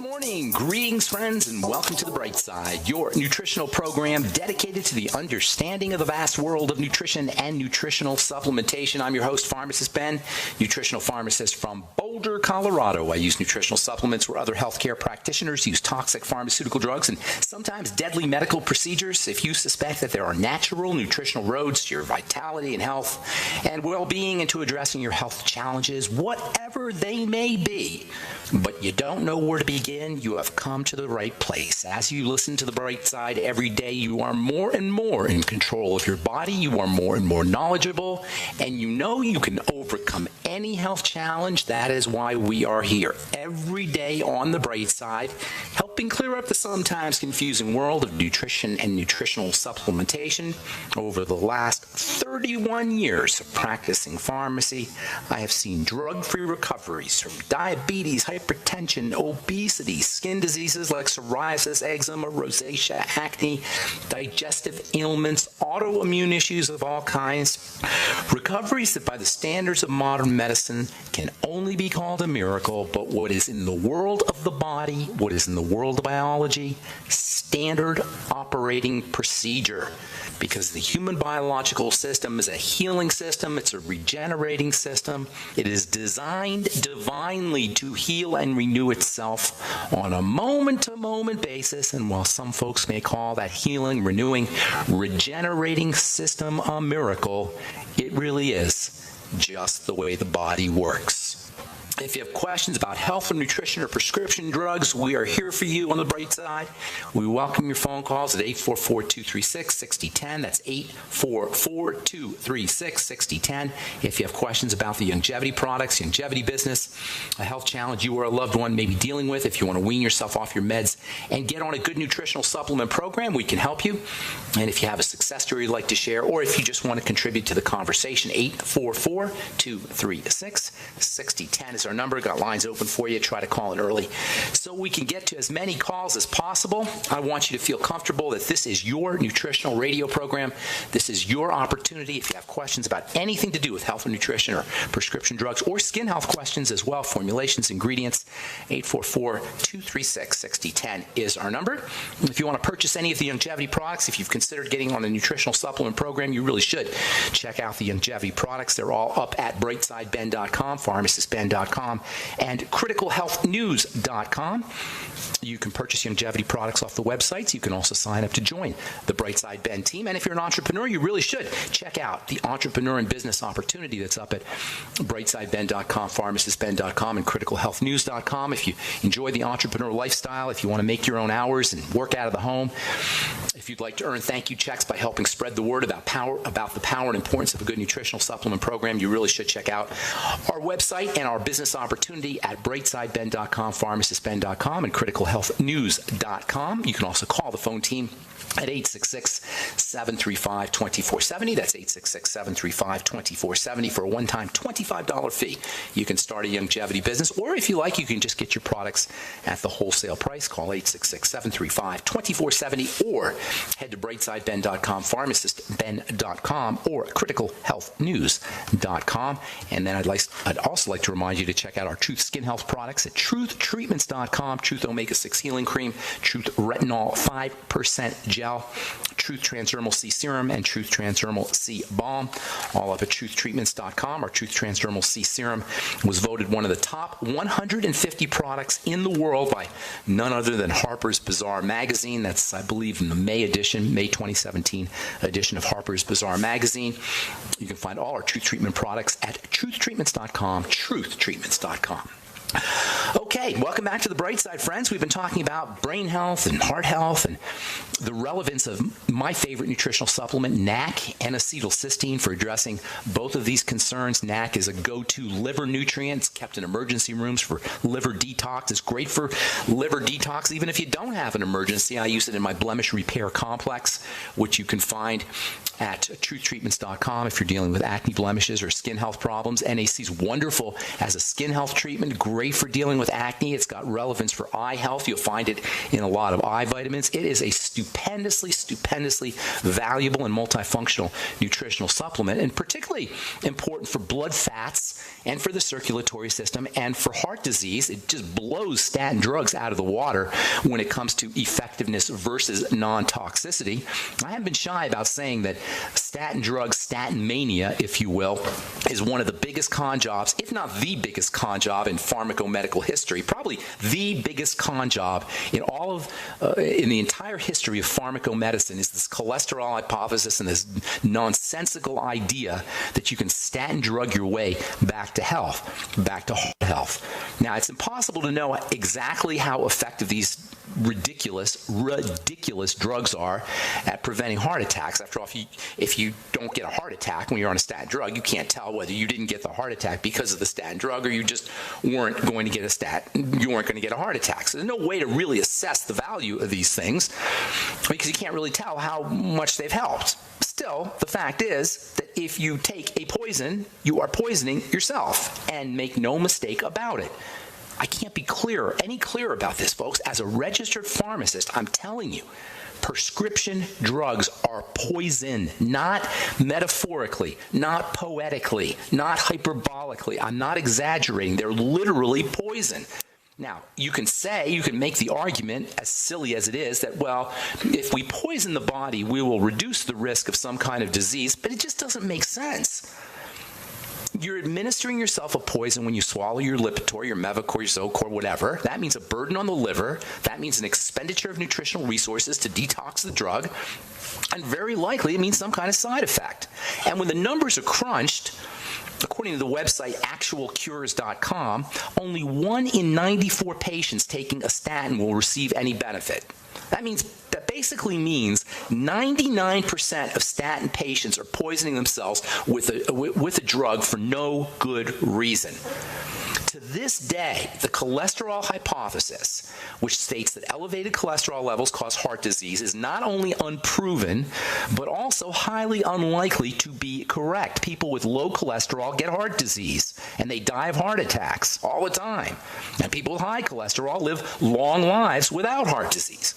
morning. Greetings, friends, and welcome to The Bright Side, your nutritional program dedicated to the understanding of the vast world of nutrition and nutritional supplementation. I'm your host, Pharmacist Ben, nutritional pharmacist from Boulder, Colorado. I use nutritional supplements where other healthcare practitioners use toxic pharmaceutical drugs and sometimes deadly medical procedures. If you suspect that there are natural nutritional roads to your vitality and health and well-being and to addressing your health challenges, whatever they may be, but you don't know where to begin, you have come to the right place. As you listen to The Bright Side every day, you are more and more in control of your body, you are more and more knowledgeable, and you know you can overcome any health challenge. That is why we are here every day on The Bright Side, helping clear up the sometimes confusing world of nutrition and nutritional supplementation. Over the last 31 years of practicing pharmacy, I have seen drug-free recoveries from diabetes, hypertension, obesity, skin diseases like psoriasis, eczema, rosacea, acne, digestive ailments, autoimmune issues of all kinds. Recoveries that by the standards of modern medicine can only be called a miracle, but what is in the world of the body, what is in the world of biology, standard operating procedure. Because the human biological system is a healing system, it's a regenerating system. It is designed divinely to heal and renew itself on a moment-to-moment basis. And while some folks may call that healing, renewing, regenerating system a miracle, it really is just the way the body works. If you have questions about health or nutrition or prescription drugs, we are here for you on The Bright Side. We welcome your phone calls at 844-236-6010. That's 844-236-6010. If you have questions about the longevity products, longevity business, a health challenge you or a loved one may be dealing with, if you want to wean yourself off your meds and get on a good nutritional supplement program, we can help you. And if you have a success story you'd like to share, or if you just want to contribute to the conversation, 844-236-6010 is our number. Got lines open for you. Try to call in early so we can get to as many calls as possible. I want you to feel comfortable that this is your nutritional radio program. This is your opportunity. If you have questions about anything to do with health or nutrition or prescription drugs or skin health questions as well, formulations, ingredients, 844-236-6010 is our number. If you want to purchase any of the longevity products, if you've considered getting on a nutritional supplement program, you really should check out the longevity products. They're all up at brightsideben.com, pharmacistben.com, and criticalhealthnews.com. You can purchase longevity products off the websites. You can also sign up to join the Brightside Ben team. And if you're an entrepreneur, you really should check out the entrepreneur and business opportunity that's up at brightsideben.com, pharmacistben.com, and criticalhealthnews.com. If you enjoy the entrepreneur lifestyle, if you want to make your own hours and work out of the home, if you'd like to earn thank you checks by helping spread the word about the power and importance of a good nutritional supplement program, you really should check out our website and our business opportunity at brightsideben.com, pharmacistben.com, and criticalhealthnews.com. You can also call the phone team at 866-735-2470. That's 866-735-2470 for a one-time $25 fee. You can start a longevity business, or if you like, you can just get your products at the wholesale price. Call 866-735-2470 or head to brightsideben.com, pharmacistben.com, or criticalhealthnews.com. And then I'd also like to remind you to check out our Truth Skin Health products at truthtreatments.com, Truth Omega-6 Healing Cream, Truth Retinol 5% Gel, Truth Transdermal C Serum, and Truth Transdermal C Balm, all up at truthtreatments.com. Our Truth Transdermal C Serum was voted one of the top 150 products in the world by none other than Harper's Bazaar magazine. That's, I believe, in the May 2017 edition of Harper's Bazaar magazine. You can find all our Truth Treatment products at truthtreatments.com, truthtreatments.com. Okay, welcome back to The Bright Side, friends. We've been talking about brain health and heart health and the relevance of my favorite nutritional supplement, NAC, N-acetylcysteine, for addressing both of these concerns. NAC is a go-to liver nutrient. It's kept in emergency rooms for liver detox. It's great for liver detox even if you don't have an emergency. I use it in my blemish repair complex, which you can find at truthtreatments.com if you're dealing with acne, blemishes, or skin health problems. NAC is wonderful as a skin health treatment, great for dealing with acne. It's got relevance for eye health. You'll find it in a lot of eye vitamins. It is a stupendous stupendously valuable and multifunctional nutritional supplement, and particularly important for blood fats and for the circulatory system and for heart disease. It just blows statin drugs out of the water when it comes to effectiveness versus non-toxicity. I haven't been shy about saying that statin drugs, statin mania, if you will, is one of the biggest con jobs, if not the biggest con job in pharmacomedical history, probably the biggest con job in all of, in the entire history of pharmacomedicine, is this cholesterol hypothesis and this nonsensical idea that you can statin drug your way back to health, back to heart health. Now, it's impossible to know exactly how effective these ridiculous drugs are at preventing heart attacks. After all, if you don't get a heart attack when you're on a statin drug, you can't tell whether you didn't get the heart attack because of the statin drug or you just weren't going to get a heart attack. So there's no way to really assess the value of these things because you can't really tell how much they've helped. Still, the fact is that if you take a poison, you are poisoning yourself, and make no mistake about it. I can't be any clearer about this, folks. As a registered pharmacist, I'm telling you, prescription drugs are poison, not metaphorically, not poetically, not hyperbolically. I'm not exaggerating. They're literally poison. Now, you can make the argument, as silly as it is, that, well, if we poison the body, we will reduce the risk of some kind of disease, but it just doesn't make sense. You're administering yourself a poison when you swallow your Lipitor, your Mevacor, your Zocor, whatever. That means a burden on the liver. That means an expenditure of nutritional resources to detox the drug. And very likely it means some kind of side effect. And when the numbers are crunched, according to the website actualcures.com, only 1 in 94 patients taking a statin will receive any benefit. That basically means 99% of statin patients are poisoning themselves with a drug for no good reason. To this day, the cholesterol hypothesis, which states that elevated cholesterol levels cause heart disease, is not only unproven, but also highly unlikely to be correct. People with low cholesterol get heart disease, and they die of heart attacks all the time. And people with high cholesterol live long lives without heart disease.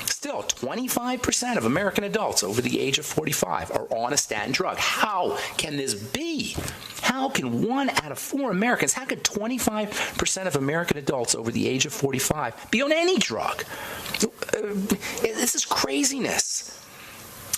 Still, 25% of American adults over the age of 45 are on a statin drug. How can this be? How can 1 out of 4 Americans, how could 25% of American adults over the age of 45 be on any drug? This is craziness.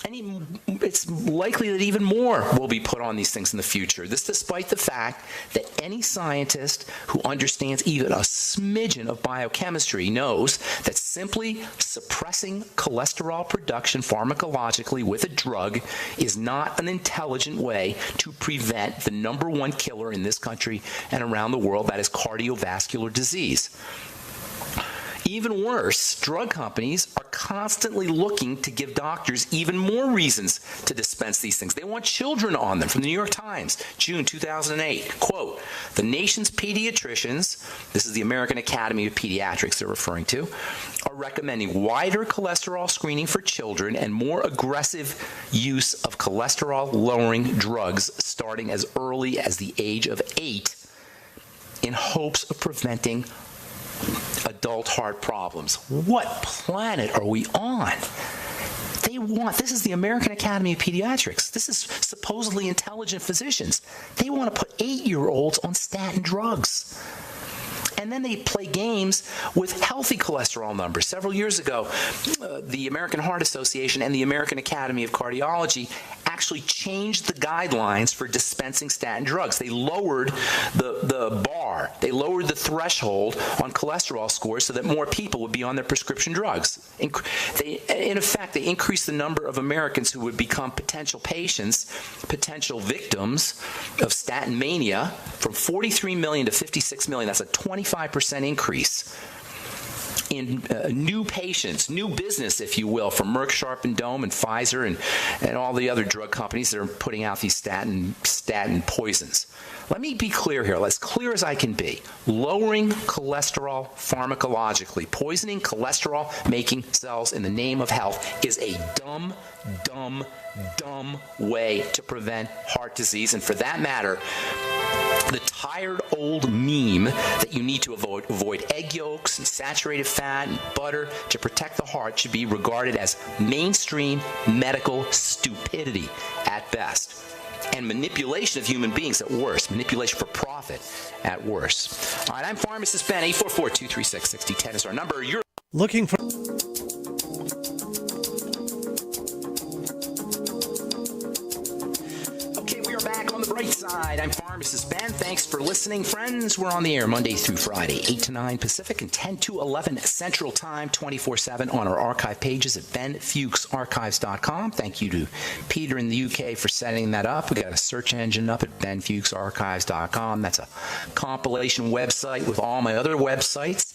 And it's likely that even more will be put on these things in the future. This despite the fact that any scientist who understands even a smidgen of biochemistry knows that simply suppressing cholesterol production pharmacologically with a drug is not an intelligent way to prevent the number 1 killer in this country and around the world, that is cardiovascular disease. Even worse, drug companies are constantly looking to give doctors even more reasons to dispense these things. They want children on them. From the New York Times, June 2008, quote, "The nation's pediatricians," this is the American Academy of Pediatrics they're referring to, "are recommending wider cholesterol screening for children and more aggressive use of cholesterol-lowering drugs starting as early as the age of 8 in hopes of preventing adult heart problems." What planet are we on? This is the American Academy of Pediatrics. This is supposedly intelligent physicians. They want to put 8-year-olds on statin drugs. And then they play games with healthy cholesterol numbers. Several years ago, the American Heart Association and the American Academy of Cardiology actually changed the guidelines for dispensing statin drugs. They lowered the bar. They lowered the threshold on cholesterol scores so that more people would be on their prescription drugs. In effect, they increased the number of Americans who would become potential patients, potential victims of statin mania from 43 million to 56 million. That's a 25% increase in new patients, new business, if you will, from Merck, Sharp and Dohme and Pfizer and all the other drug companies that are putting out these statin poisons. Let me be clear here, as clear as I can be. Lowering cholesterol pharmacologically, poisoning cholesterol-making cells in the name of health is a dumb way to prevent heart disease. And for that matter, the tired old meme that you need to avoid egg yolks and saturated fat and butter to protect the heart should be regarded as mainstream medical stupidity at best, and manipulation of human beings at worst, manipulation for profit at worst. All right, I'm Pharmacist Ben. 844-236-6010 is our number. You're looking for... back on the bright side. I'm Pharmacist Ben. Thanks for listening, friends. We're on the air Monday through Friday, 8 to 9 Pacific and 10 to 11 Central Time, 24/7 on our archive pages at benfuchsarchives.com. Thank you to Peter in the UK for setting that up. We got a search engine up at benfuchsarchives.com. That's a compilation website with all my other websites.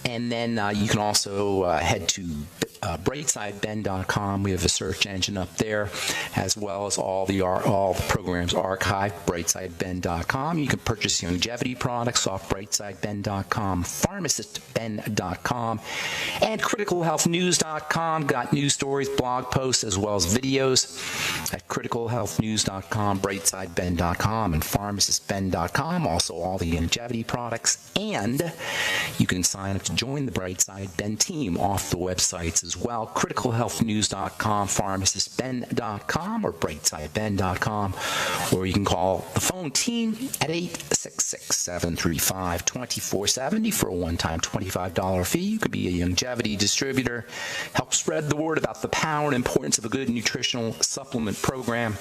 And then you can also head to brightsideben.com. We have a search engine up there, as well as all the programs archived, brightsideben.com. You can purchase longevity products off brightsideben.com, pharmacistben.com, and criticalhealthnews.com. Got news stories, blog posts, as well as videos at criticalhealthnews.com, brightsideben.com, and pharmacistben.com. Also all the longevity products. And you can sign up to join the Brightside Ben team off the websites as well, criticalhealthnews.com, pharmacistben.com, or brightsideben.com, or you can call the phone team at 866-735-2470 for a one-time $25 fee. You could be a longevity distributor, help spread the word about the power and importance of a good nutritional supplement program,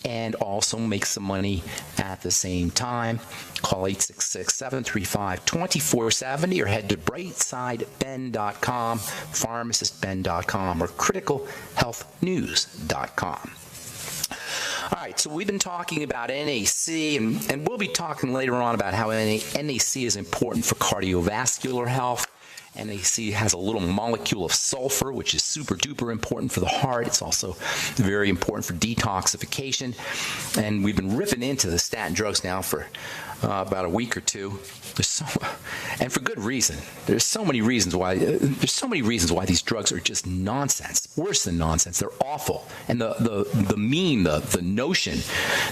and also make some money at the same time. Call 866-735-2470 or head to brightsideben.com, pharmacistben.com, or criticalhealthnews.com. All right, so we've been talking about NAC, and we'll be talking later on about how NAC is important for cardiovascular health. NAC has a little molecule of sulfur, which is super duper important for the heart. It's also very important for detoxification. And we've been ripping into the statin drugs now for about a week or two. And for good reason. There's so many reasons why these drugs are just nonsense. Worse than nonsense. They're awful. And the notion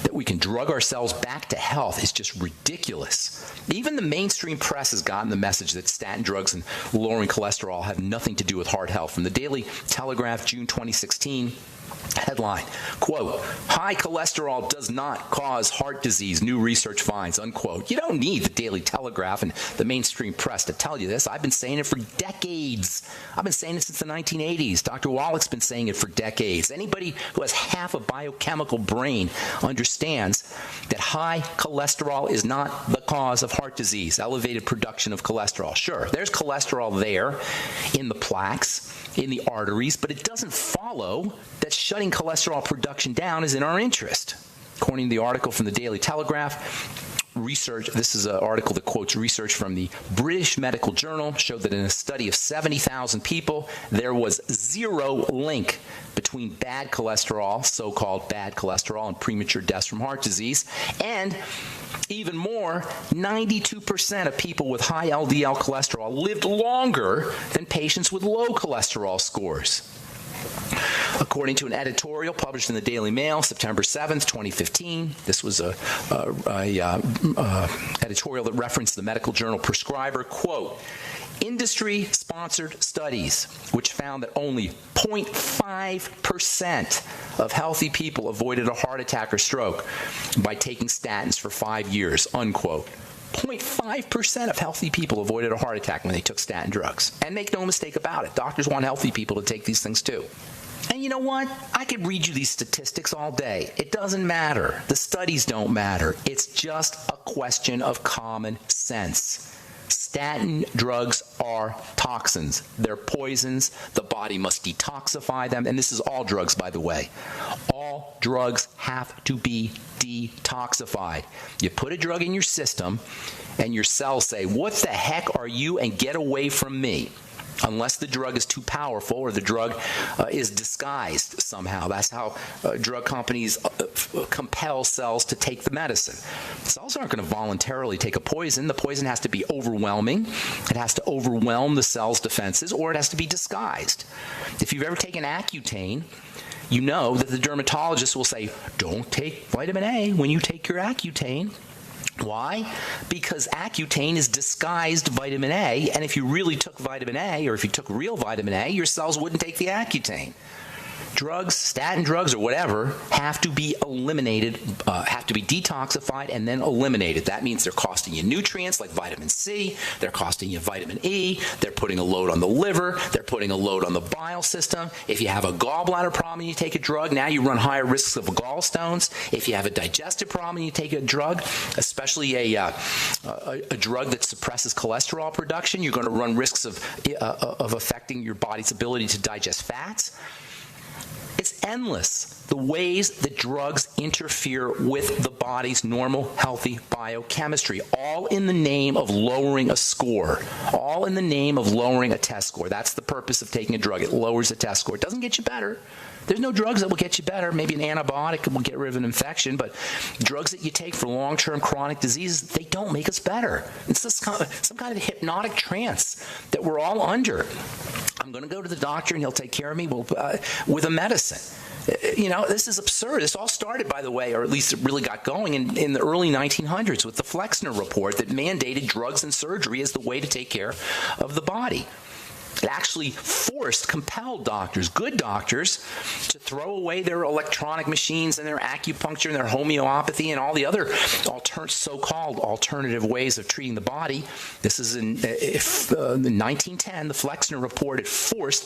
that we can drug ourselves back to health is just ridiculous. Even the mainstream press has gotten the message that statin drugs and lowering cholesterol have nothing to do with heart health. From the Daily Telegraph, June 2016, headline, quote, "High cholesterol does not cause heart disease, new research finds," unquote. You don't need the Daily Telegraph and the mainstream press to tell you this. I've been saying it for decades. I've been saying it since the 1980s. Dr. Wallach's been saying it for decades. Anybody who has half a biochemical brain understands that high cholesterol is not the cause of heart disease, elevated production of cholesterol. Sure, there's cholesterol there in the plaques, in the arteries, but it doesn't follow that shutting cholesterol production down is in our interest. According to the article from the Daily Telegraph, research, this is an article that quotes research from the British Medical Journal, showed that in a study of 70,000 people, there was zero link between bad cholesterol, so-called bad cholesterol, and premature deaths from heart disease. And even more, 92% of people with high LDL cholesterol lived longer than patients with low cholesterol scores. According to an editorial published in the Daily Mail, September 7th, 2015, this was a editorial that referenced the medical journal Prescriber, quote, "Industry-sponsored studies which found that only 0.5% of healthy people avoided a heart attack or stroke by taking statins for 5 years," unquote. 0.5% of healthy people avoided a heart attack when they took statin drugs. And make no mistake about it, doctors want healthy people to take these things too. And you know what? I could read you these statistics all day. It doesn't matter. The studies don't matter. It's just a question of common sense. Statin drugs are toxins. They're poisons. The body must detoxify them. And this is all drugs, by the way. All drugs have to be detoxified. You put a drug in your system, and your cells say, "What the heck are you?" and get away from me. Unless the drug is too powerful or the drug is disguised somehow. That's how drug companies compel cells to take the medicine. Cells aren't going to voluntarily take a poison. The poison has to be overwhelming. It has to overwhelm the cell's defenses, or it has to be disguised. If you've ever taken Accutane, you know that the dermatologist will say, "Don't take vitamin A when you take your Accutane." Why? Because Accutane is disguised vitamin A, and if you really took vitamin A, or if you took real vitamin A, your cells wouldn't take the Accutane. Drugs, statin drugs or whatever, have to be eliminated, have to be detoxified and then eliminated. That means they're costing you nutrients like vitamin C, they're costing you vitamin E, they're putting a load on the liver, they're putting a load on the bile system. If you have a gallbladder problem and you take a drug, now you run higher risks of gallstones. If you have a digestive problem and you take a drug, especially a drug that suppresses cholesterol production, you're going to run risks of affecting your body's ability to digest fats. It's endless, the ways that drugs interfere with the body's normal, healthy biochemistry, all in the name of lowering a score, all in the name of lowering a test score. That's the purpose of taking a drug. It lowers the test score. It doesn't get you better. There's no drugs that will get you better. Maybe an antibiotic will get rid of an infection, but drugs that you take for long-term chronic diseases, they don't make us better. It's just some kind of hypnotic trance that we're all under. I'm going to go to the doctor and he'll take care of me with a medicine. You know, this is absurd. This all started, by the way, or at least it really got going in the early 1900s with the Flexner Report that mandated drugs and surgery as the way to take care of the body. It actually compelled doctors, good doctors, to throw away their electronic machines and their acupuncture and their homeopathy and all the other so-called alternative ways of treating the body. This is in 1910, the Flexner Report. It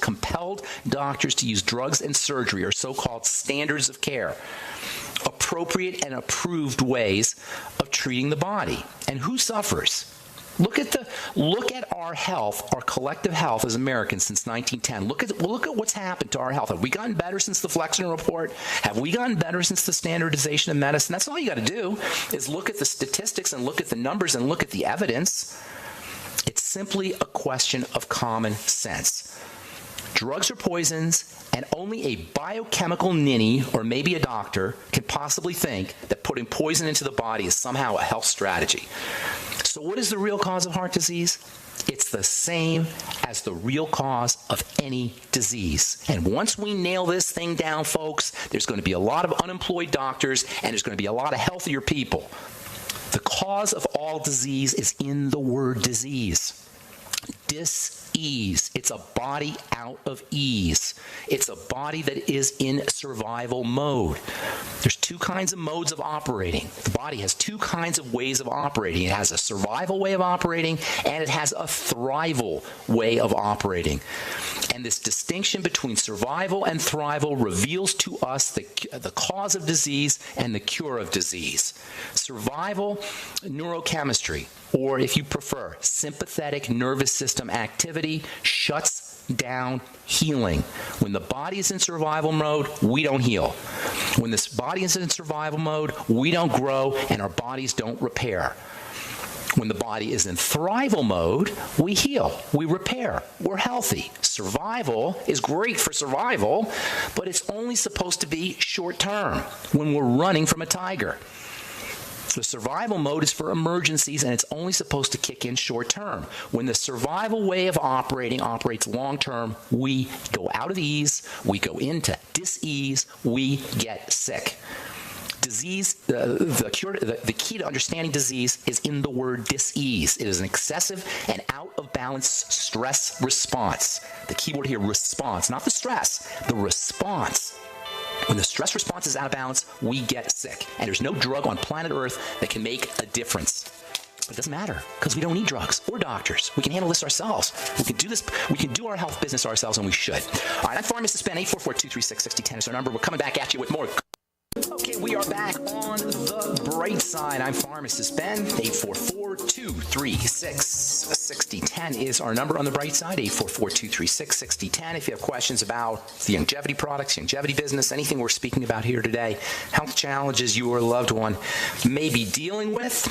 compelled doctors to use drugs and surgery, or so-called standards of care, appropriate and approved ways of treating the body. And who suffers? Look at our health, our collective health as Americans since 1910. Look at what's happened to our health. Have we gotten better since the Flexner Report? Have we gotten better since the standardization of medicine? That's all you got to do is look at the statistics and look at the numbers and look at the evidence. It's simply a question of common sense. Drugs are poisons, and only a biochemical ninny or maybe a doctor can possibly think that putting poison into the body is somehow a health strategy. So what is the real cause of heart disease? It's the same as the real cause of any disease. And once we nail this thing down, folks, there's going to be a lot of unemployed doctors and there's going to be a lot of healthier people. The cause of all disease is in the word disease. Dis-ease. It's a body out of ease. It's a body that is in survival mode. There's two kinds of modes of operating. The body has two kinds of ways of operating. It has a survival way of operating, and it has a thrival way of operating. And this distinction between survival and thrival reveals to us the cause of disease and the cure of disease. Survival, neurochemistry, or if you prefer, sympathetic nervous system activity, shuts down healing. When the body is in survival mode, we don't heal. When this body is in survival mode, we don't grow and our bodies don't repair. When the body is in thrival mode, we heal, we repair, we're healthy. Survival is great for survival, but it's only supposed to be short term when we're running from a tiger. The survival mode is for emergencies, and it's only supposed to kick in short term. When the survival way of operating operates long term, we go out of ease, we go into dis-ease, we get sick. Disease, the key to understanding disease is in the word dis-ease. It is an excessive and out of balance stress response. The key word here, response, not the stress, the response. When the stress response is out of balance, we get sick. And there's no drug on planet Earth that can make a difference. But it doesn't matter, because we don't need drugs or doctors. We can handle this ourselves. We can do this. We can do our health business ourselves, and we should. All right, I'm Pharmacist Ben. 844-236-6010 is our number. We're coming back at you with more. Okay, we are back on the bright side. I'm Pharmacist Ben. 844-236-6010 is our number on the bright side. 844-236-6010. If you have questions about the longevity products, longevity business, anything we're speaking about here today, health challenges you or a loved one may be dealing with,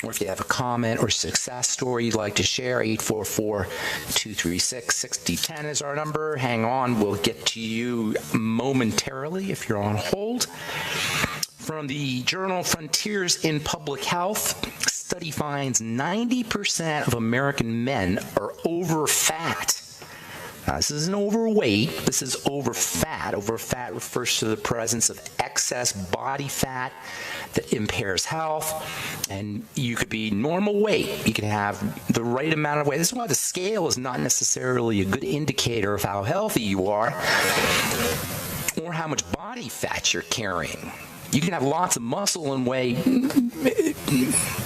or if you have a comment or success story you'd like to share, 844-236-6010 is our number. Hang on, we'll get to you momentarily if you're on hold. From the journal Frontiers in Public Health, study finds 90% of American men are over fat. This isn't overweight. This is overfat. Overfat refers to the presence of excess body fat that impairs health. And you could be normal weight. You can have the right amount of weight. This is why the scale is not necessarily a good indicator of how healthy you are or how much body fat you're carrying. You can have lots of muscle and weight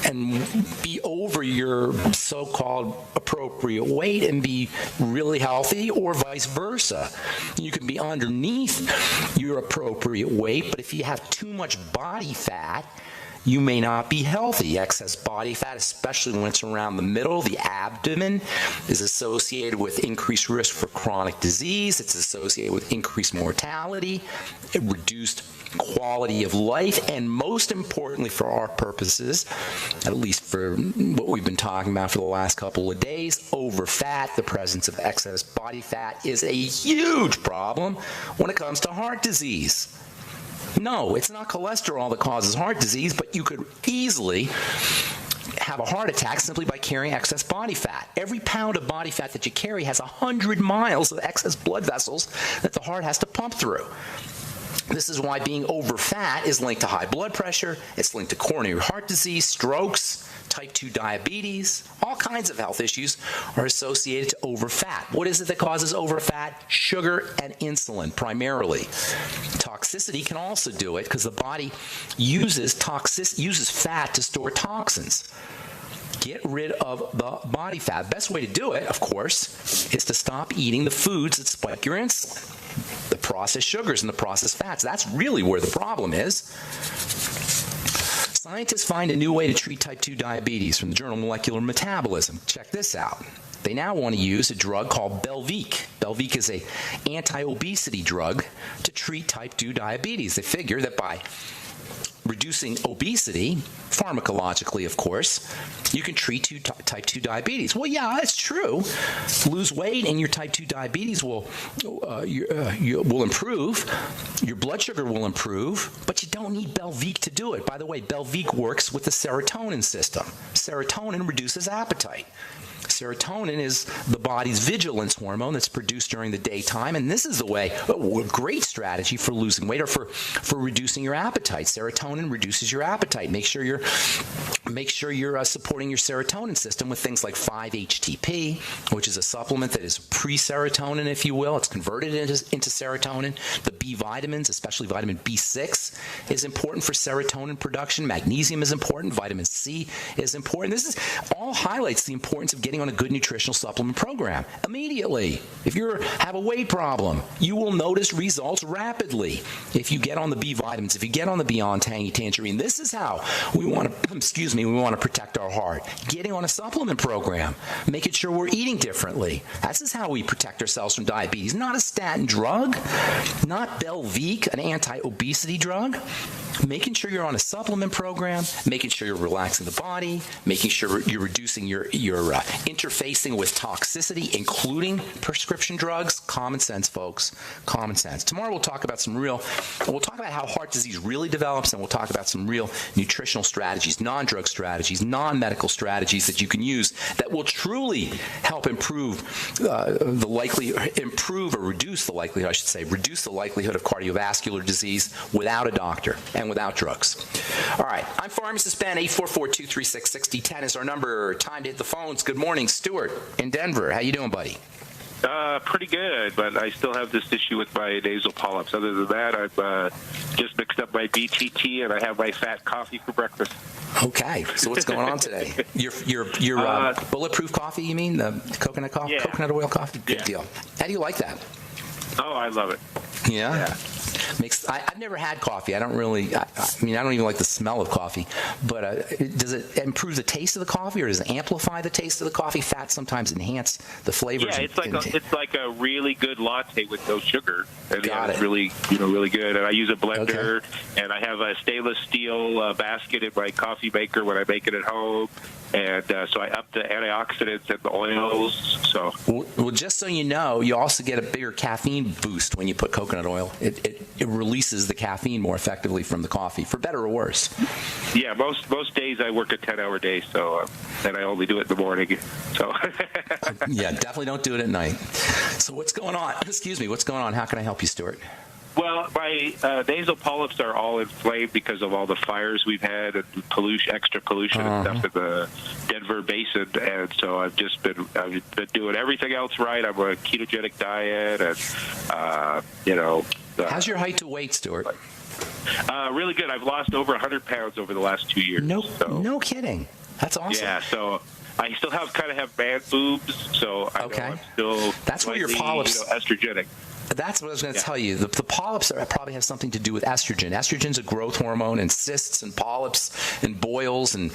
and be over your so-called appropriate weight and be really healthy, or vice versa. You can be underneath your appropriate weight, but if you have too much body fat, you may not be healthy. Excess body fat, especially when it's around the middle, the abdomen, is associated with increased risk for chronic disease. It's associated with increased mortality, reduced quality of life, and most importantly for our purposes, at least for what we've been talking about for the last couple of days, overfat, the presence of excess body fat, is a huge problem when it comes to heart disease. No, it's not cholesterol that causes heart disease, but you could easily have a heart attack simply by carrying excess body fat. Every pound of body fat that you carry has 100 miles of excess blood vessels that the heart has to pump through. This is why being over fat is linked to high blood pressure, it's linked to coronary heart disease, strokes, type 2 diabetes. All kinds of health issues are associated to over fat. What is it that causes over fat? Sugar and insulin, primarily. Toxicity can also do it because the body uses fat to store toxins. Get rid of the body fat. Best way to do it, of course, is to stop eating the foods that spike your insulin. The processed sugars and the processed fats. That's really where the problem is. Scientists find a new way to treat type 2 diabetes from the journal Molecular Metabolism. Check this out. They now want to use a drug called Belviq. Belviq is an anti-obesity drug to treat type 2 diabetes. They figure that by reducing obesity, pharmacologically, of course, you can treat type 2 diabetes. Well, yeah, that's true. Lose weight and your type 2 diabetes will improve. Your blood sugar will improve, but you don't need Belviq to do it. By the way, Belviq works with the serotonin system. Serotonin reduces appetite. Serotonin is the body's vigilance hormone that's produced during the daytime, and this is a great strategy for losing weight or for reducing your appetite. Serotonin reduces your appetite. Make sure you're supporting your serotonin system with things like 5-HTP, which is a supplement that is pre-serotonin, if you will. It's converted into serotonin. The B vitamins, especially vitamin B6, is important for serotonin production. Magnesium is important. Vitamin C is important. This all highlights the importance of getting on a good nutritional supplement program immediately. If you have a weight problem, you will notice results rapidly if you get on the B vitamins, if you get on the Beyond Tangy Tangerine. This is how we want to protect our heart. Getting on a supplement program, making sure we're eating differently. This is how we protect ourselves from diabetes. Not a statin drug, not Belviq, an anti-obesity drug. Making sure you're on a supplement program, making sure you're relaxing the body, making sure you're reducing your interfacing with toxicity, including prescription drugs. Common sense, folks. Common sense. Tomorrow we'll talk about how heart disease really develops, and we'll talk about some real nutritional strategies, non-drug strategies, non-medical strategies that you can use that will truly help reduce the likelihood of cardiovascular disease without a doctor and without drugs. All right, I'm Pharmacist Ben. 844-236-6010 is our number. Time to hit the phones. Good morning, Stuart in Denver. How you doing, buddy? Pretty good, but I still have this issue with my nasal polyps. Other than that, I've just mixed up my BTT and I have my fat coffee for breakfast. Okay, so what's going on today? Your bulletproof coffee, you mean? The coconut coffee? Yeah. Coconut oil coffee? Good deal. How do you like that? Oh, I love it. Yeah? I've never had coffee. I don't even like the smell of coffee. But does it improve the taste of the coffee, or does it amplify the taste of the coffee? Fats sometimes enhance the flavors. Yeah, it's like a really good latte with no sugar. And it's really good. And I use a blender, and I have a stainless steel basket in my coffee maker when I make it at home. And so I upped the antioxidants and the oils. So well, just so you know, you also get a bigger caffeine boost when you put coconut oil. It releases the caffeine more effectively from the coffee, for better or worse. Yeah, most days I work a 10-hour day, so and I only do it in the morning. So yeah, definitely don't do it at night. So what's going on? Excuse me, what's going on? How can I help you, Stuart? Well, my nasal polyps are all inflamed because of all the fires we've had and extra pollution and stuff in the Denver basin, and so I've been doing everything else right. I'm on a ketogenic diet, and how's your height to weight, Stuart? Really good. I've lost over 100 pounds over the last 2 years. No kidding. That's awesome. Yeah, so I still have man boobs, so I know I'm still that's where your polyps estrogenic. That's what I was going to tell you. The polyps probably have something to do with estrogen. Estrogen's a growth hormone, and cysts and polyps and boils and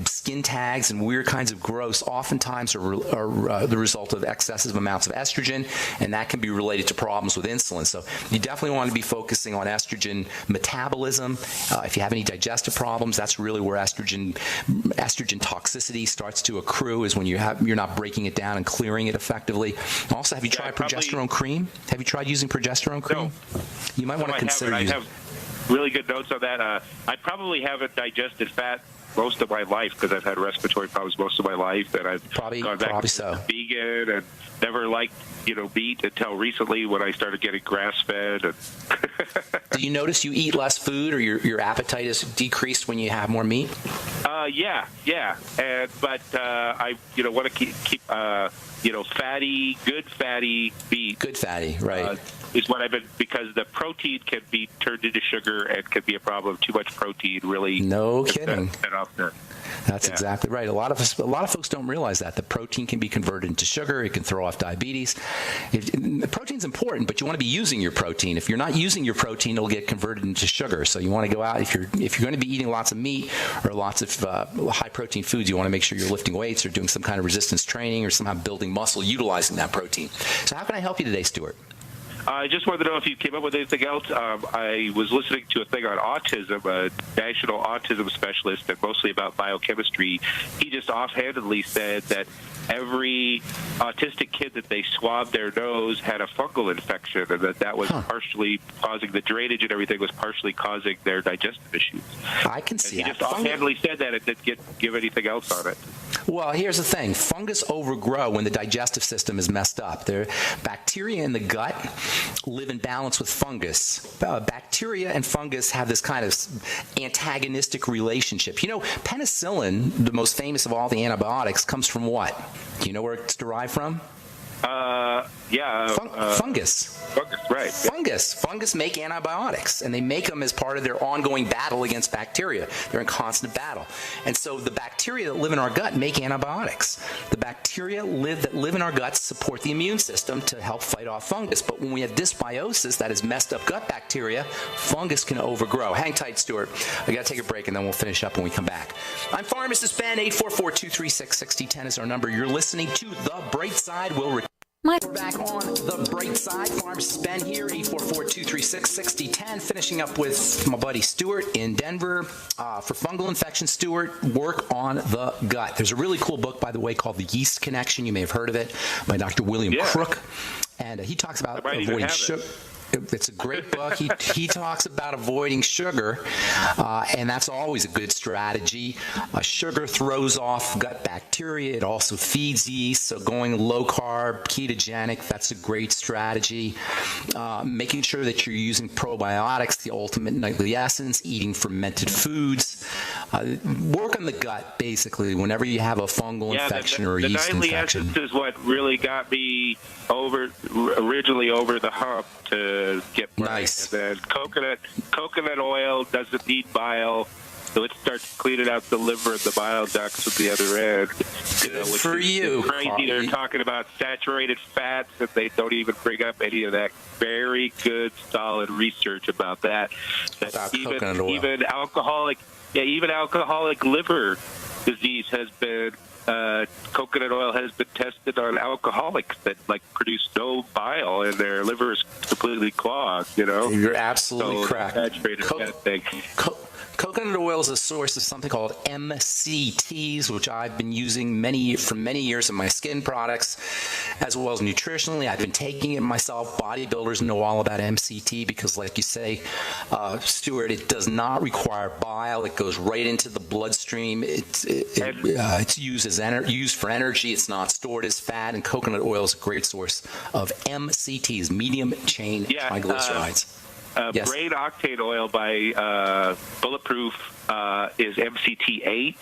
skin tags and weird kinds of growths oftentimes are the result of excessive amounts of estrogen, and that can be related to problems with insulin. So you definitely want to be focusing on estrogen metabolism. If you have any digestive problems, that's really where estrogen toxicity starts to accrue, is when you're not breaking it down and clearing it effectively. Also, have you tried progesterone cream? Have you tried using progesterone cream? No. You might want to consider using. I have really good notes on that. I probably haven't digested fat most of my life because I've had respiratory problems most of my life, and I've gone back to vegan and never liked meat until recently when I started getting grass-fed. And do you notice you eat less food, or your appetite is decreased when you have more meat? Yeah. But I want to keep good fatty meat. Good fatty, right. Is what I've been, because the protein can be turned into sugar and can be a problem. Too much protein really. No kidding. That's Yeah. exactly right. A lot of folks don't realize that the protein can be converted into sugar. It can throw off diabetes. Protein's important, but you want to be using your protein. If you're not using your protein, it'll get converted into sugar. So you want to go out, if you're going to be eating lots of meat or lots of high protein foods, you want to make sure you're lifting weights or doing some kind of resistance training or somehow building muscle utilizing that protein. So how can I help you today, Stuart? I just wanted to know if you came up with anything else. I was listening to a thing on autism, a national autism specialist, and mostly about biochemistry. He just offhandedly said that every autistic kid that they swabbed their nose had a fungal infection, and that was partially causing the drainage, and everything was partially causing their digestive issues. I can see that. He just offhandedly said that. It didn't give anything else on it. Well, here's the thing. Fungus overgrow when the digestive system is messed up. Bacteria in the gut live in balance with fungus. Bacteria and fungus have this kind of antagonistic relationship. Penicillin, the most famous of all the antibiotics, comes from what? Do you know where it's derived from? Fungus. Fungus, right. Fungus make antibiotics, and they make them as part of their ongoing battle against bacteria. They're in constant battle. And so the bacteria that live in our gut make antibiotics. The bacteria that live in our guts support the immune system to help fight off fungus. But when we have dysbiosis, that is messed up gut bacteria, fungus can overgrow. Hang tight, Stuart. I got to take a break, and then we'll finish up when we come back. I'm Pharmacist Ben. 844-236-6010 is our number. You're listening to The Bright Side. We're back on The Bright Side. Pharmacist Ben here, 844-236-6010. Finishing up with my buddy Stuart in Denver. For fungal infection, Stuart, work on the gut. There's a really cool book, by the way, called The Yeast Connection. You may have heard of it, by Dr. William Crook. And he talks about avoiding sugar. It's a great book. He talks about avoiding sugar, and that's always a good strategy. Sugar throws off gut bacteria. It also feeds yeast, so going low-carb, ketogenic, that's a great strategy. Making sure that you're using probiotics, the ultimate nightly essence, eating fermented foods. Work on the gut, basically, whenever you have a fungal infection or a yeast infection. The nightly essence is what really got me originally over the hump to get nice. And then coconut oil doesn't need bile, so it starts cleaning out the liver and the bile ducts at the other end. Which for you, crazy. Carly. They're talking about saturated fats, and they don't even bring up any of that. Very good, solid research about that. About coconut oil. Even alcoholic liver disease has been. Coconut oil has been tested on alcoholics that produce no bile and their liver is completely clogged. You're absolutely correct. Saturated fat thing. Coconut oil is a source of something called MCTs, which I've been using for many years in my skin products, as well as nutritionally. I've been taking it myself. Bodybuilders know all about MCT because, like you say, Stuart, it does not require bile. It goes right into the bloodstream. It's used for energy. It's not stored as fat, and coconut oil is a great source of MCTs, medium chain triglycerides. Yes. Brain octane oil by Bulletproof is MCT8,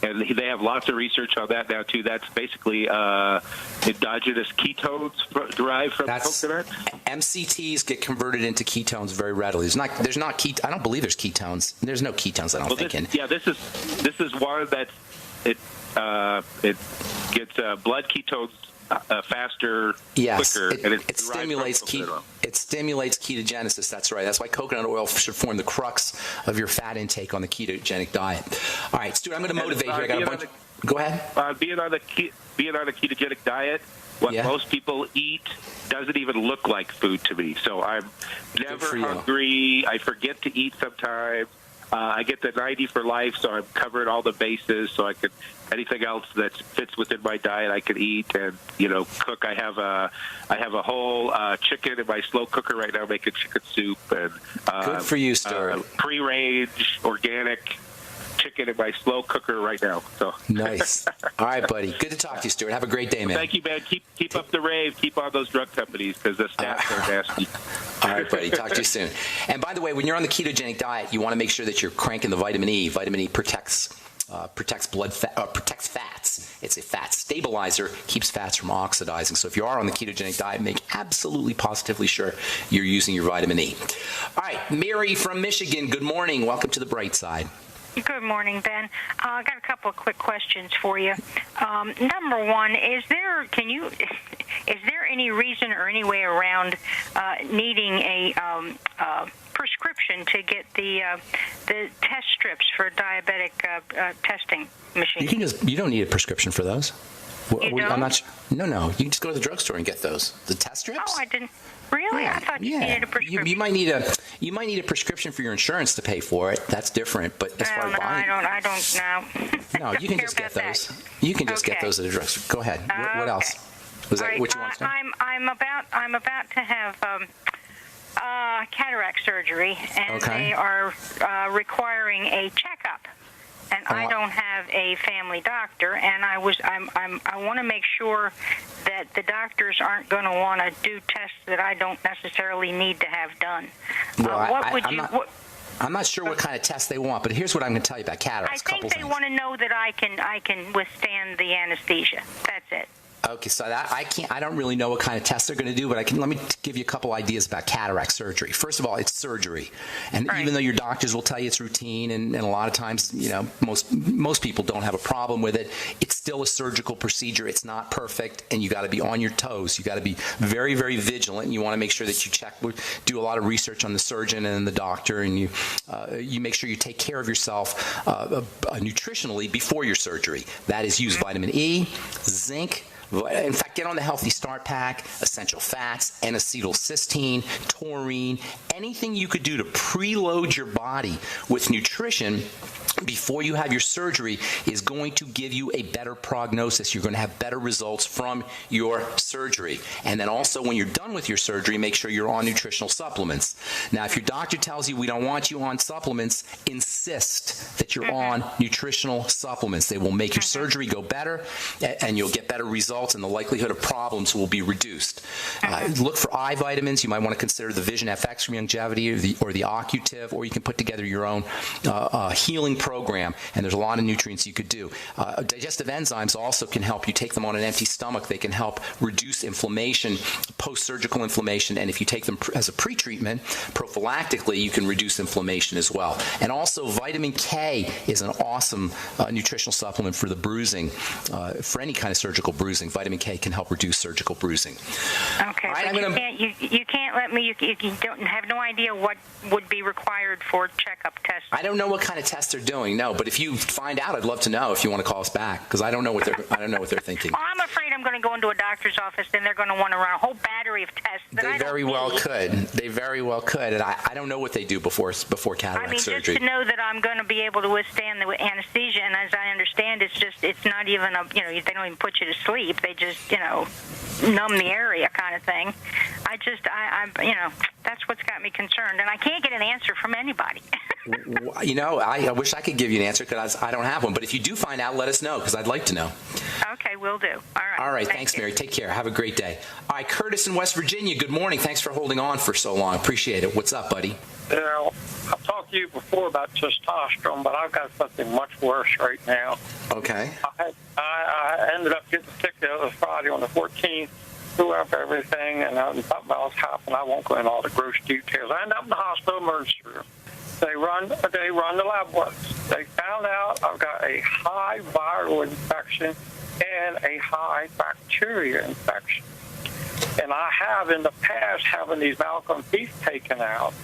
and they have lots of research on that now too. That's basically endogenous ketones derived from coconut. MCTs get converted into ketones very readily. I don't believe there's ketones. There's no ketones. I don't think. This is one that it gets blood ketones faster, quicker, and it stimulates ketogenesis. That's right. That's why coconut oil should form the crux of your fat intake on the ketogenic diet. All right, Stuart, I'm going to motivate here. I got a bunch. Go ahead. Being on a ketogenic diet, what most people eat doesn't even look like food to me. So I'm never hungry. I forget to eat sometimes. I get the 90 for life, so I'm covering all the bases. So anything else that fits within my diet, I can eat and cook. I have a whole chicken in my slow cooker right now, making chicken soup. And good for you, Stuart. Free-range organic chicken in my slow cooker right now. So nice. All right, buddy. Good to talk to you, Stuart. Have a great day, man. Thank you, man. Keep up the rave. Keep on those drug companies because the stats are nasty. All right, buddy. Talk to you soon. And by the way, when you're on the ketogenic diet, you want to make sure that you're cranking the vitamin E. Vitamin E protects blood fat, protects fats. It's a fat stabilizer, keeps fats from oxidizing. So if you are on the ketogenic diet, make absolutely positively sure you're using your vitamin E. All right, Mary from Michigan. Good morning. Welcome to the bright side. Good morning, Ben. I got a couple of quick questions for you. Number one, is there any reason or any way around needing a prescription to get the test strips for diabetic testing machine? You don't need a prescription for those. You don't? I'm not. No. You can just go to the drugstore and get those. The test strips. Oh, I didn't. Really? Yeah, I thought you needed a prescription. You might need a prescription for your insurance to pay for it. That's different. But as far as buying, I don't know. No, you can just get those. You can just get those at the drugstore. Go ahead. What else? Was that what you want to know? I'm about to have cataract surgery, and they are requiring a checkup. And I don't have a family doctor, and I want to make sure that the doctors aren't going to want to do tests that I don't necessarily need to have done. Well, I'm not sure what kind of tests they want, but here's what I'm going to tell you about cataracts. I think they want to know that I can withstand the anesthesia. That's it. Okay, so I don't really know what kind of tests they're going to do, but let me give you a couple ideas about cataract surgery. First of all, it's surgery, and even though your doctors will tell you it's routine, and a lot of times, most people don't have a problem with it, it's still a surgical procedure. It's not perfect, and you got to be on your toes. You got to be very, very vigilant. And you want to make sure that you do a lot of research on the surgeon and the doctor, and you make sure you take care of yourself nutritionally before your surgery. That is, use vitamin E, zinc. In fact, get on the Healthy Start Pack, essential fats, N-acetylcysteine, taurine, anything you could do to preload your body with nutrition before you have your surgery is going to give you a better prognosis. You're going to have better results from your surgery. And then also, when you're done with your surgery, make sure you're on nutritional supplements. Now, if your doctor tells you we don't want you on supplements, insist that you're on nutritional supplements. They will make your surgery go better, and you'll get better results, and the likelihood of problems will be reduced. Look for eye vitamins. You might want to consider the Vision FX from Longevity or the Occutive, or you can put together your own healing program, and there's a lot of nutrients you could do. Digestive enzymes also can help. You take them on an empty stomach. They can help reduce inflammation, post-surgical inflammation, and if you take them as a pre-treatment, prophylactically, you can reduce inflammation as well. And also, vitamin K is an awesome nutritional supplement for the bruising, for any kind of surgical bruising. Vitamin K can help reduce surgical bruising. Okay, right, you can't let me, you don't have no idea what would be required for checkup tests. I don't know what kind of tests they're doing, no, but if you find out, I'd love to know if you want to call us back, because I don't know what they're thinking. Well, I'm afraid I'm going to go into a doctor's office, and they're going to want to run a whole battery of tests. They very well could. They very well could. And I don't know what they do before cataract surgery. Just to know that I'm going to be able to withstand the anesthesia, and as I understand, it's not even they don't even put you to sleep. They just, numb the area kind of thing. That's what's got me concerned, and I can't get an answer from anybody. I wish I could give you an answer because I don't have one. But if you do find out, let us know because I'd like to know. Okay, will do. All right. Thanks, Mary. Take care. Have a great day. All right, Curtis in West Virginia. Good morning. Thanks for holding on for so long. Appreciate it. What's up, buddy? I've talked to you before about testosterone, but I've got something much worse right now. Okay. I ended up getting sick the other Friday on the 14th. Threw up everything, and something else happened. I won't go into all the gross details. I ended up in the hospital emergency room. They run the lab work. They found out I've got a high viral infection and a high bacteria infection. And I have in the past having these Malcolm teeth taken out.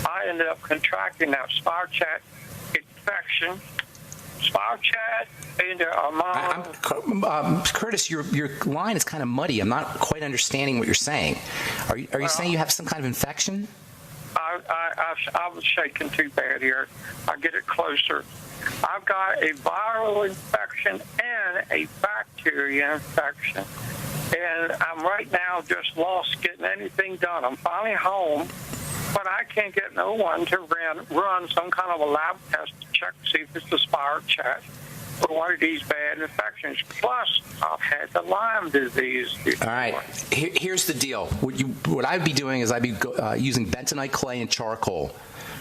I ended up contracting that spiral chat infection. Spiral chat Curtis, your line is kind of muddy. I'm not quite understanding what you're saying. Are you saying you have some kind of infection? I was shaking too bad here. I'll get it closer. I've got a viral infection and a bacteria infection. And I'm right now just lost getting anything done. I'm finally home, but I can't get no one to run some kind of a lab test to check to see if it's the spiral chat or one of these bad infections. Plus, I've had the Lyme disease before. All right. Here's the deal. What I'd be doing is I'd be using bentonite clay and charcoal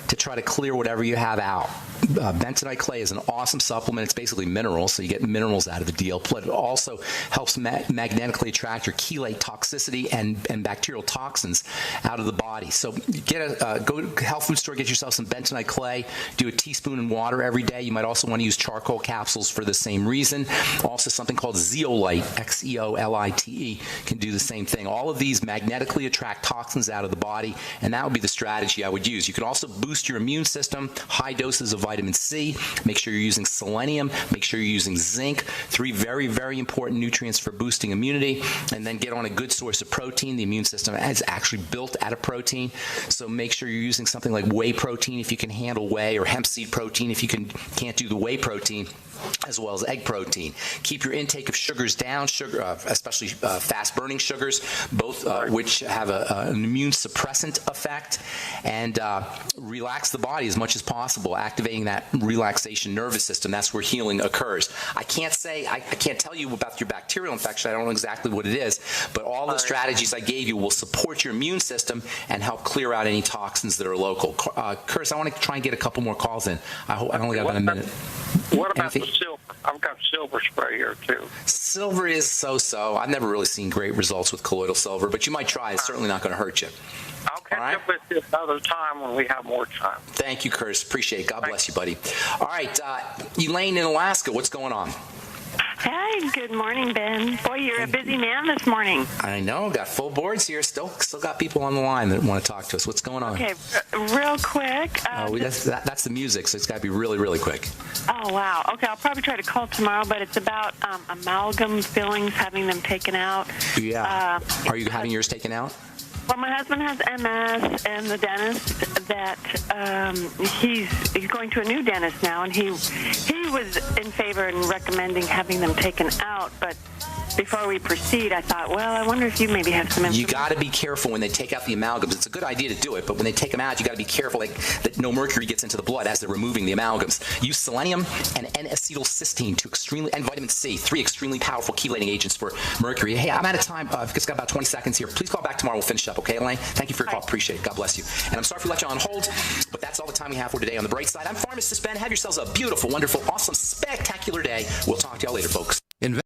to try to clear whatever you have out. Bentonite clay is an awesome supplement. It's basically minerals, so you get minerals out of the deal. But it also helps magnetically attract your chelate toxicity and bacterial toxins out of the body. So go to a health food store, get yourself some bentonite clay, do a teaspoon in water every day. You might also want to use charcoal capsules for the same reason. Also something called zeolite, Xeolite, can do the same thing. All of these magnetically attract toxins out of the body, and that would be the strategy I would use. You can also boost your immune system, high doses of vitamin C. Make sure you're using selenium. Make sure you're using zinc. 3 very, very important nutrients for boosting immunity. And then get on a good source of protein. The immune system is actually built out of protein. So make sure you're using something like whey protein if you can handle whey, or hemp seed protein if you can't do the whey protein, as well as egg protein. Keep your intake of sugars down, especially fast-burning sugars, both which have an immune suppressant effect, and relax the body as much as possible, activating that relaxation nervous system. That's where healing occurs. I can't tell you about your bacterial infection. I don't know exactly what it is, but all the strategies I gave you will support your immune system and help clear out any toxins that are local. Curtis, I want to try and get a couple more calls in. I only got about a minute. What about the silver? I've got silver spray here, too. Silver is so-so. I've never really seen great results with colloidal silver, but you might try. It's certainly not going to hurt you. I'll catch up with you another time when we have more time. Thank you, Curtis. Appreciate it. God bless you, buddy. All right, Elaine in Alaska, what's going on? Hi, good morning, Ben. Boy, you're a busy man this morning. I know. Got full boards here. Still got people on the line that want to talk to us. What's going on? Okay, real quick. That's the music, so it's got to be really, really quick. Oh, wow. Okay, I'll probably try to call tomorrow, but it's about amalgam fillings, having them taken out. Yeah. Are you having yours taken out? Well, my husband has MS, and the dentist that he's going to a new dentist now, and he was in favor and recommending having them taken out, but before we proceed, I thought, well, I wonder if you maybe have some information. You got to be careful when they take out the amalgams. It's a good idea to do it, but when they take them out, you got to be careful that no mercury gets into the blood as they're removing the amalgams. Use selenium and N-acetylcysteine and vitamin C, 3 extremely powerful chelating agents for mercury. Hey, I'm out of time. I've just got about 20 seconds here. Please call back tomorrow. We'll finish up, okay, Elaine? Thank you for your call. Appreciate it. God bless you. And I'm sorry for letting you on hold, but that's all the time we have for today. On the bright side, I'm Pharmacist Ben. Have yourselves a beautiful, wonderful, awesome, spectacular day. We'll talk to y'all later, folks.